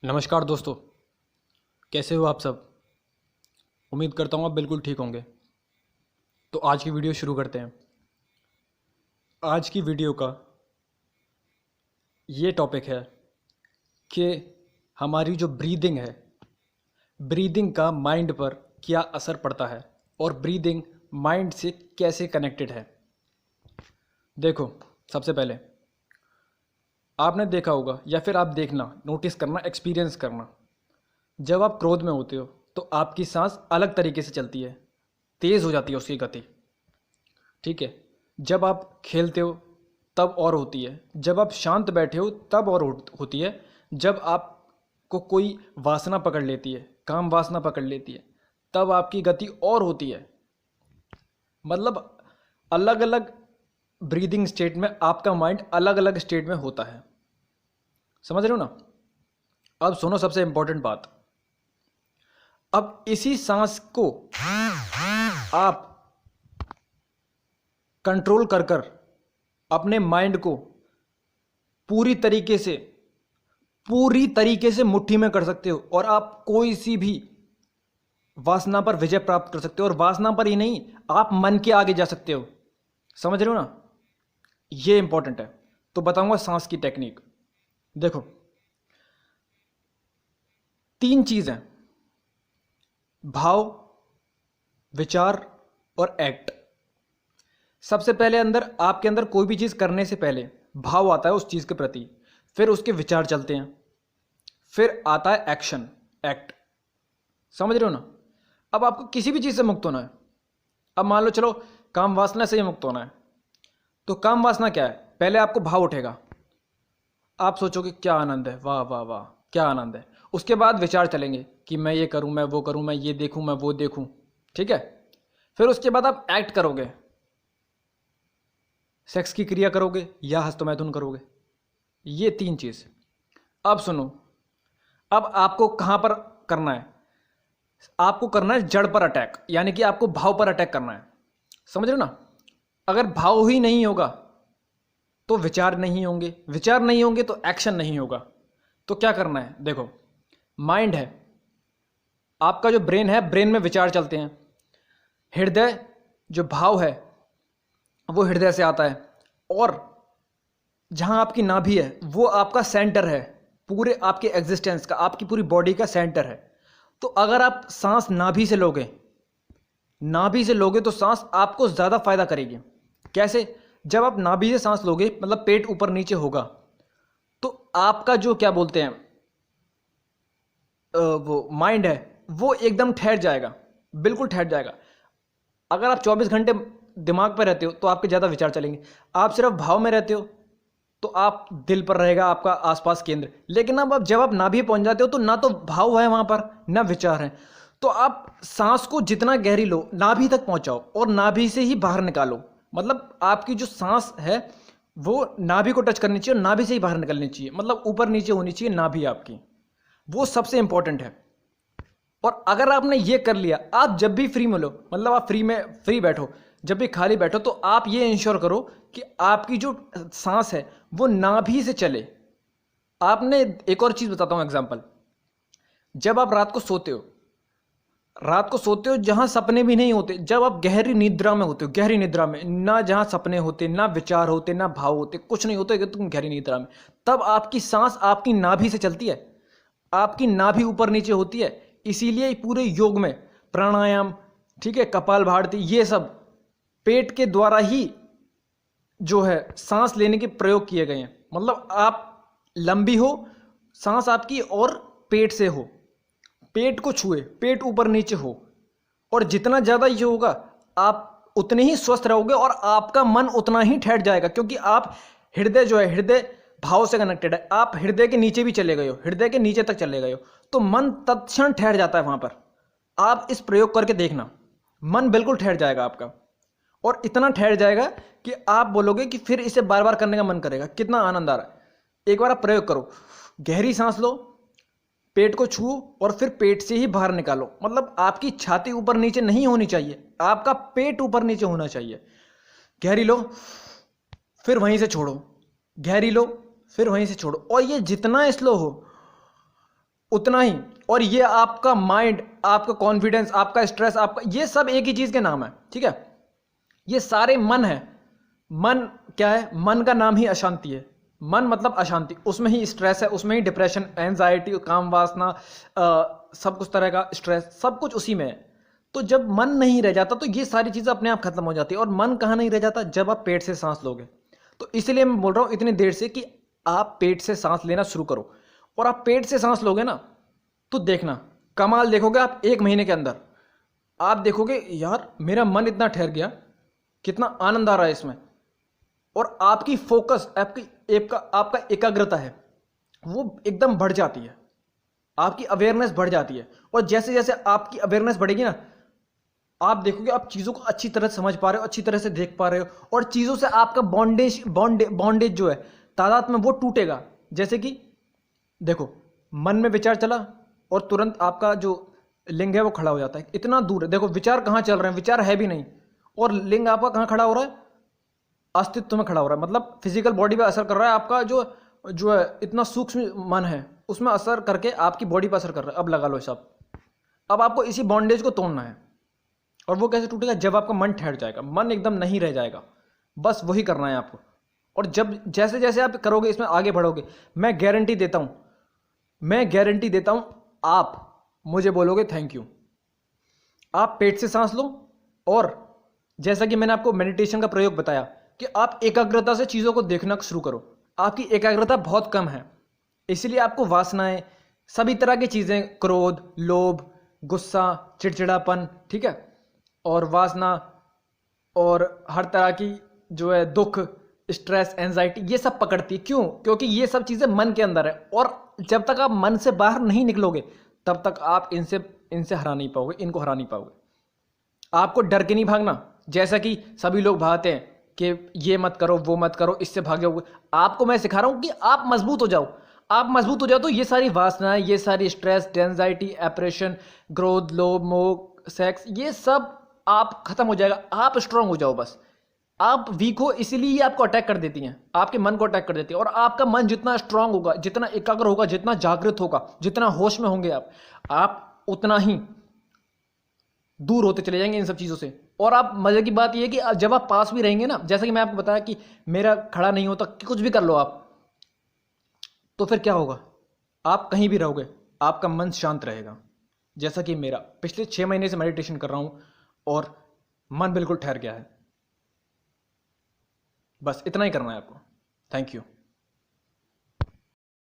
नमस्कार दोस्तों, कैसे हो आप सब। उम्मीद करता हूँ आप बिल्कुल ठीक होंगे। तो आज की वीडियो शुरू करते हैं। आज की वीडियो का ये टॉपिक है कि हमारी जो ब्रीदिंग है, ब्रीदिंग का माइंड पर क्या असर पड़ता है और ब्रीदिंग माइंड से कैसे कनेक्टेड है। देखो, सबसे पहले आपने देखा होगा या फिर आप देखना, नोटिस करना, एक्सपीरियंस करना, जब आप क्रोध में होते हो तो आपकी सांस अलग तरीके से चलती है, तेज़ हो जाती है उसकी गति। ठीक है। जब आप खेलते हो तब और होती है, जब आप शांत बैठे हो तब और होती है, जब आपको कोई वासना पकड़ लेती है, काम वासना पकड़ लेती है, तब आपकी गति और होती है। मतलब अलग अलग ब्रीदिंग स्टेट में आपका माइंड अलग अलग स्टेट में होता है। समझ रहे हो ना। अब सुनो सबसे इंपॉर्टेंट बात। अब इसी सांस को आप कंट्रोल कर कर अपने माइंड को पूरी तरीके से मुट्ठी में कर सकते हो और आप कोई सी भी वासना पर विजय प्राप्त कर सकते हो। और वासना पर ही नहीं, आप मन के आगे जा सकते हो। समझ रहे हो ना। ये इंपॉर्टेंट है। तो बताऊंगा सांस की टेक्निक। देखो, 3 चीज हैं: भाव, विचार और एक्ट। सबसे पहले आपके अंदर कोई भी चीज करने से पहले भाव आता है उस चीज के प्रति, फिर उसके विचार चलते हैं, फिर आता है एक्शन, एक्ट। समझ रहे हो ना। अब आपको किसी भी चीज से मुक्त होना है। अब मान लो, चलो काम वासना से ही मुक्त होना है, तो काम वासना क्या है? पहले आपको भाव उठेगा, आप सोचोगे क्या आनंद है, वाह वाह वाह क्या आनंद है। उसके बाद विचार चलेंगे कि मैं ये करूं, मैं वो करूं, मैं ये देखूं, मैं वो देखूं। ठीक है। फिर उसके बाद आप एक्ट करोगे, सेक्स की क्रिया करोगे या हस्तमैथुन करोगे। ये 3 चीज। अब सुनो, अब आपको कहां पर करना है? आपको करना है जड़ पर अटैक, यानी कि आपको भाव पर अटैक करना है। समझ रहे हो ना। अगर भाव ही नहीं होगा तो विचार नहीं होंगे, विचार नहीं होंगे तो एक्शन नहीं होगा। तो क्या करना है? देखो, माइंड है, आपका जो ब्रेन है, ब्रेन में विचार चलते हैं। हृदय, जो भाव है वो हृदय से आता है, और जहां आपकी नाभि है वो आपका सेंटर है, पूरे आपके एग्जिस्टेंस का, आपकी पूरी बॉडी का सेंटर है। तो अगर आप सांस नाभि से लोगे तो सांस आपको ज़्यादा फायदा करेगी। कैसे? जब आप नाभि से सांस लोगे, मतलब पेट ऊपर नीचे होगा, तो आपका जो क्या बोलते हैं वो माइंड है वो एकदम ठहर जाएगा, बिल्कुल ठहर जाएगा। अगर आप 24 घंटे दिमाग पर रहते हो तो आपके ज़्यादा विचार चलेंगे। आप सिर्फ भाव में रहते हो तो आप दिल पर रहेगा आपका आसपास केंद्र। लेकिन अब जब आप नाभि पहुंच जाते हो तो ना तो भाव है वहां पर, ना विचार है। तो आप सांस को जितना गहरी लो, नाभि तक पहुंचाओ और नाभि से ही बाहर निकालो। मतलब आपकी जो सांस है वो नाभि को टच करनी चाहिए और नाभि से ही बाहर निकलनी चाहिए। मतलब ऊपर नीचे होनी चाहिए नाभि आपकी, वो सबसे इंपॉर्टेंट है। और अगर आपने ये कर लिया, आप जब भी फ्री मिलो, मतलब आप फ्री बैठो, जब भी खाली बैठो, तो आप ये इंश्योर करो कि आपकी जो सांस है वो नाभि से चले। आपने एक और चीज बताता हूं एग्जांपल। जब आप रात को सोते हो जहां सपने भी नहीं होते, जब आप गहरी निद्रा में होते हो, गहरी निद्रा में, ना जहां सपने होते, ना विचार होते, ना भाव होते, कुछ नहीं होता, तुम गहरी निद्रा में, तब आपकी सांस आपकी नाभि से चलती है, आपकी नाभि ऊपर नीचे होती है। इसीलिए पूरे योग में प्राणायाम, ठीक है, कपालभाति, ये सब पेट के द्वारा ही जो है सांस लेने के प्रयोग किए गए हैं। मतलब आप लंबी हो सांस आपकी और पेट से हो, पेट को छुए, पेट ऊपर नीचे हो, और जितना ज़्यादा ये होगा आप उतने ही स्वस्थ रहोगे और आपका मन उतना ही ठहर जाएगा। क्योंकि आप हृदय जो है, हृदय भाव से कनेक्टेड है, आप हृदय के नीचे भी चले गए हो, हृदय के नीचे तक चले गए हो, तो मन तत्क्षण ठहर जाता है वहां पर। आप इस प्रयोग करके देखना, मन बिल्कुल ठहर जाएगा आपका, और इतना ठहर जाएगा कि आप बोलोगे कि फिर इसे बार बार करने का मन करेगा, कितना आनंद आ रहा है। एक बार आप प्रयोग करो, गहरी सांस लो, पेट को छुओ और फिर पेट से ही बाहर निकालो। मतलब आपकी छाती ऊपर नीचे नहीं होनी चाहिए, आपका पेट ऊपर नीचे होना चाहिए। गहरी लो, फिर वहीं से छोड़ो, गहरी लो, फिर वहीं से छोड़ो। और ये जितना स्लो हो उतना ही। और ये आपका माइंड, आपका कॉन्फिडेंस, आपका स्ट्रेस, आपका ये सब एक ही चीज़ के नाम है, ठीक है। ये सारे मन है। मन क्या है? मन का नाम ही अशांति है। मन मतलब अशांति, उसमें ही स्ट्रेस है, उसमें ही डिप्रेशन, एंजाइटी, काम वासना, सब कुछ तरह का स्ट्रेस, सब कुछ उसी में है। तो जब मन नहीं रह जाता तो ये सारी चीज़ें अपने आप खत्म हो जाती है। और मन कहाँ नहीं रह जाता? जब आप पेट से सांस लोगे। तो इसलिए मैं बोल रहा हूँ इतनी देर से कि आप पेट से सांस लेना शुरू करो। और आप पेट से सांस लोगे ना तो देखना कमाल देखोगे आप। 1 महीने के अंदर आप देखोगे यार मेरा मन इतना ठहर गया, कितना आनंद आ रहा है इसमें। और आपकी फोकस, आपका एकाग्रता है वो एकदम बढ़ जाती है, आपकी अवेयरनेस बढ़ जाती है। और जैसे जैसे आपकी अवेयरनेस बढ़ेगी ना, आप देखोगे आप चीज़ों को अच्छी तरह समझ पा रहे हो, अच्छी तरह से देख पा रहे हो। और चीज़ों से आपका बॉन्डेज जो है तादाद में वो टूटेगा। जैसे कि देखो, मन में विचार चला और तुरंत आपका जो लिंग है वो खड़ा हो जाता है, इतना दूर है। देखो विचार कहाँ चल रहे हैं, विचार है भी नहीं, और लिंग आपका कहाँ खड़ा हो रहा है? अस्तित्व में खड़ा हो रहा है। मतलब फिजिकल बॉडी पे असर कर रहा है आपका जो जो है इतना सूक्ष्म मन है, उसमें असर करके आपकी बॉडी पर असर कर रहा है। अब लगा लो सब। अब आपको इसी बॉन्डेज को तोड़ना है। और वो कैसे टूटेगा? जब आपका मन ठहर जाएगा, मन एकदम नहीं रह जाएगा। बस वही करना है आपको। और जब जैसे जैसे आप करोगे, इसमें आगे बढ़ोगे, मैं गारंटी देता हूं आप मुझे बोलोगे थैंक यू। आप पेट से सांस लो, और जैसा कि मैंने आपको मेडिटेशन का प्रयोग बताया कि आप एकाग्रता से चीज़ों को देखना शुरू करो। आपकी एकाग्रता बहुत कम है, इसलिए आपको वासनाएं, सभी तरह की चीज़ें, क्रोध, लोभ, गुस्सा, चिड़चिड़ापन, ठीक है, और वासना, और हर तरह की जो है दुख, स्ट्रेस, एंजाइटी, ये सब पकड़ती है। क्यों? क्योंकि ये सब चीज़ें मन के अंदर है। और जब तक आप मन से बाहर नहीं निकलोगे तब तक आप इनसे हरा नहीं पाओगे, इनको हरा नहीं पाओगे। आपको डर के नहीं भागना, जैसा कि सभी लोग भागते हैं कि ये मत करो, वो मत करो, इससे भाग जाओगे। आपको मैं सिखा रहा हूं कि आप मजबूत हो जाओ। आप मजबूत हो जाओ तो ये सारी वासनाएं, ये सारी स्ट्रेस, एंजाइटी, एप्रेशन, क्रोध, लोभ, मोह, सेक्स, ये सब आप खत्म हो जाएगा। आप स्ट्रांग हो जाओ बस। आप वीक हो इसलिए ये आपको अटैक कर देती हैं, आपके मन को अटैक कर देती है। और आपका मन जितना स्ट्रांग होगा, जितना एकाग्र होगा, जितना जागृत होगा, जितना होश में होंगे आप उतना ही दूर होते चले जाएंगे इन सब चीज़ों से। और आप, मजे की बात यह है कि जब आप पास भी रहेंगे ना, जैसा कि मैं आपको बताया कि मेरा खड़ा नहीं होता, कि कुछ भी कर लो आप, तो फिर क्या होगा? आप कहीं भी रहोगे, आपका मन शांत रहेगा। जैसा कि मेरा पिछले 6 महीने से मेडिटेशन कर रहा हूँ और मन बिल्कुल ठहर गया है। बस इतना ही करना है आपको। Thank you.